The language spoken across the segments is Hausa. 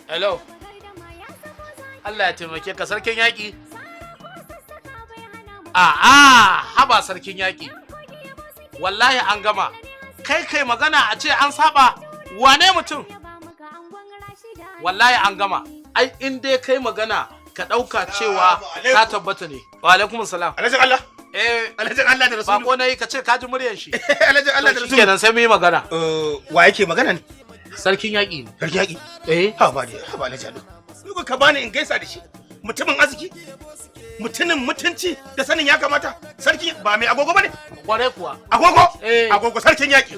Hello. Allah ya taimake ka sarkin yaƙi. Haba sarkin yaƙi. Wallahi an gama. Kai magana a ce an saba wane mutum? Wallahi an gama. Ai in dai kai magana ka ɗauka cewa ka tabbata ne. Wa alaikum salam. Alhajin Allah. Alhajin Allah da Rasulu. Bako nayi ka ce ka ji muryar shi. Alhajin Allah da Rasulu. Kenan sai mu yi magana. Wa yake magana ne? Sarkin yaƙi ne. Sarkin yaƙi? Ha ba Alhaji Allah. Ni ka bani in gaisa da shi. Mutumin arziki. Mutumin mutunci da sanin ya kamata. Sarki ba mai agogo bane? Kwarai kuwa. Agogo? Agogo sarkin yaƙi.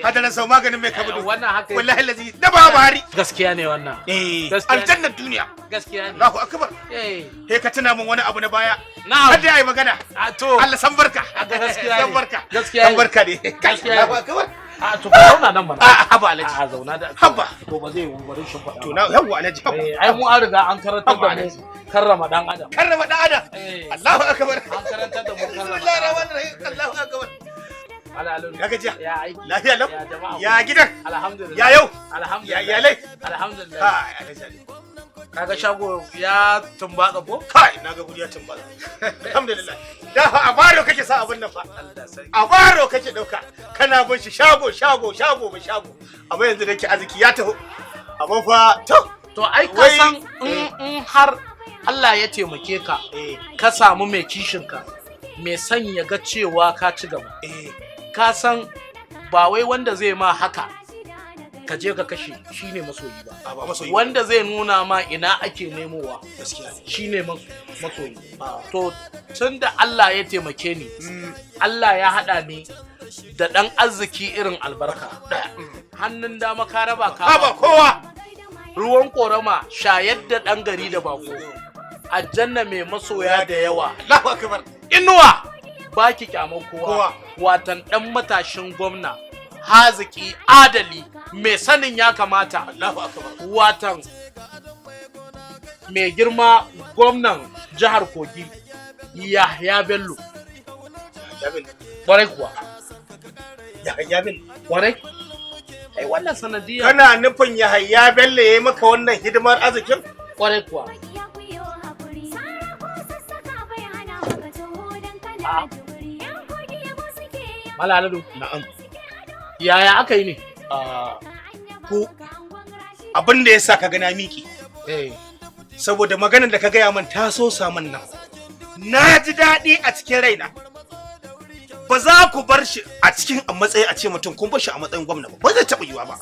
Hadarin sau maganin mai kabudu. Wannan haka. Wallahi lazi da ba bari. Gaskiya ne wannan. Aljannar duniya. Gaskiya ne. Allahu akbar. He ka tuna min wani abu na baya. Na'am. Kada yayi magana. To. Allah san barka. Gaskiya ne. San barka. Gaskiya ne. San barka ne. Gaskiya ne. Allahu akbar. To ka zauna nan mana. Haba Alhaji. Zauna da. Haba. To ba zai bari shi faɗa. To na yawa Alhaji. Ai mu an riga an karantar da mu karrama dan adam. Karrama dan adam. Allahu akbar. An karantar da mu karrama. Bismillahir rahmanir rahim. Allahu akbar. Ya gajiya. Ya aiki. Lafiya lau. Ya jama'a. Ya gidan. Alhamdulillah. Ya yau. Alhamdulillah. Ya iyalai. Alhamdulillah. Kai Alhaji. Kaga shago ya tumbatsa ko? Kai naga guri ya tumbatsa. Alhamdulillah. Da fa a baro kake sa abun nan fa. Allah sarki. A baro kake dauka. Kana bin shi shago ba shago. Amma yanzu da ke arziki ya taho. Amma fa to ai ka san in har Allah ya taimake ka ka samu mai kishin ka mai son ya ga cewa ka ci gaba. Ka san ba wai wanda zai ma haka ka je ka kashe shine masoyi ba. Wanda zai nuna ma ina ake nemowa shine masoyi. To tunda Allah ya taimake ni Allah ya hada ni da dan arziki irin albarka. Hannun dama ka raba ka ba kowa. Ruwan korama shayar da dan gari da bako. Aljanna mai masoya da yawa. Allahu akbar. Inuwa baki kyaman kowa. Watan dan matashin gwamna haziki adali mai sanin ya kamata. Watan mai girma gwamnan jihar Kogi Yahya Bello. Kwarai kuwa. Yahya Bello. Kwarai. Ai wannan sanadiyya. Kana nufin Yahya Bello yayi maka wannan hidimar arzikin? Kwarai kuwa. Malaladu. Na'am. Yaya aka yi ne? Ku abin da yasa ka ga na miki. Saboda maganar da ka gaya min ta so samun nan. Na ji daɗi a cikin raina. Ba za ku bar shi a cikin a matsayi a ce mutum kun bar shi a matsayin gwamna ba. Ba zai taɓa yiwa ba.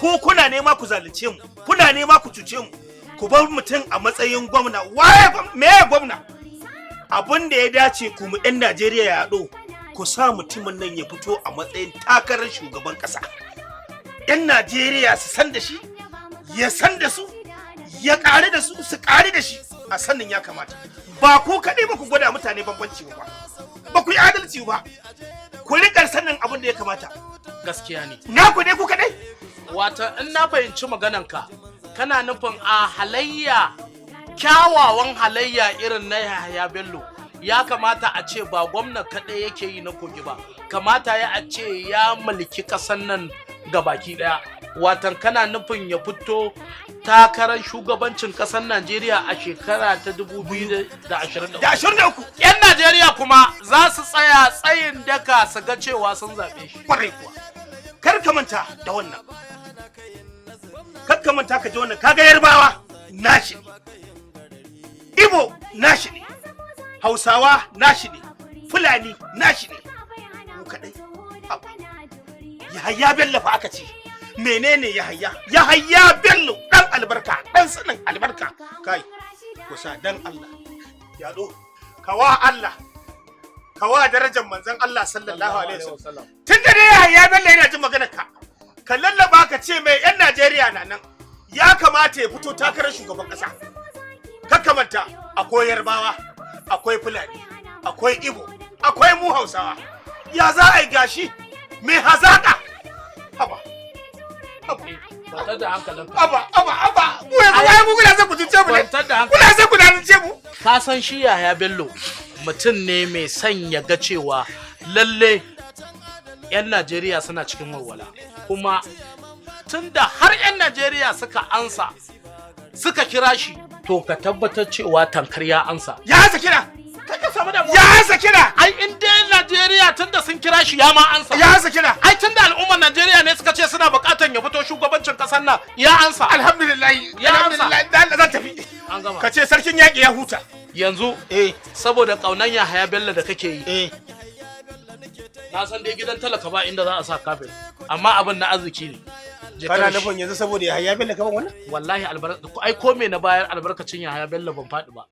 Ko kuna nema ku zalunce mu, kuna nema ku cuce mu. Ku bar mutum a matsayin gwamna. Waye me gwamna? Abin da ya dace ku mu ɗan Najeriya ya haɗo. Ku sa mutumin nan ya fito a matsayin takarar shugaban ƙasa. 'Yan Najeriya su san da shi, ya san da su, ya ƙari da su, su ƙari da shi a sannin ya kamata. Ba ku kaɗai ba ku gwada mutane bambanci ba. Ba ku yi adalci ba. Ku riƙar sanin abin da ya kamata. Gaskiya ne. Na ku ne ku kaɗai? Wata in na fahimci maganarka, kana nufin a halayya, kyawawan halayya irin na Yahya Bello. Ya kamata a ce ba gwamna kaɗai yake yi na Kogi ba, kamata ya a ce ya mulki ƙasar nan gabaki ɗaya. Watan kana nufin ya fito takarar shugabancin ƙasar Najeriya a shekara ta 2023. 'Yan Najeriya kuma za su tsaya tsayin daka su ga cewa sun zaɓe shi. Kwarai kuwa. Kar ka manta da wannan. Kar ka manta ka ji wannan. Kaga Yarbawa nashi ne. Ibo nashi ne. Hausawa nashi ne, Fulani nashi ne, mu kaɗai. Yahya Bello fa aka ce, menene Yahya? Yahya Bello ɗan albarka, ɗan sanin albarka. Kai, kusa dan Allah, yaɗo, kawa Allah, kawa darajar manzon Allah sallallahu alaihi wasallam. Tun da dai Yahya Bello yana jin maganar ka lallaba ka ce mai 'yan Najeriya na nan, ya kamata ya fito takarar shugaban ƙasa. Kakkamanta akwai Yarbawa. Akwai Fulani, akwai Igbo, akwai mu Hausawa. Ya za a yi gashi mai hazaka? Haba. Kwantar da hankalinka. Haba. Mu yanzu waye mu kuna son ku cuce mu ne? Kwantar da hankalinka. Kuna son ku zalunce mu? Ka san shi Yahya Bello mutum ne mai son ya ga cewa lalle 'yan Najeriya suna cikin walwala. Kuma tunda har 'yan Najeriya suka ansa suka kira shi to ka tabbatar cewa tankar ya ansa. Ya ansa kira. Kaka samu damuwa. Ya ansa kira. Ai in dai Najeriya tunda sun kira shi ya ma ansa. Ya ansa kira. Ai tunda al'ummar Najeriya ne suka ce suna buƙatar ya fito shugabancin ƙasar nan ya ansa. Alhamdulillah. Ya ansa. Dan zan tafi. An gama. Ka ce sarkin yaƙi ya huta. Yanzu saboda ƙaunan Yahaya Bello da kake yi. Na san dai gidan talaka ba inda za a sa kafin amma abin na arziki ne. Kana nufin yanzu saboda Yahaya Bello kaman wannan? Wallahi ai ko me na bayar albarkacin Yahaya Bello ban faɗi ba.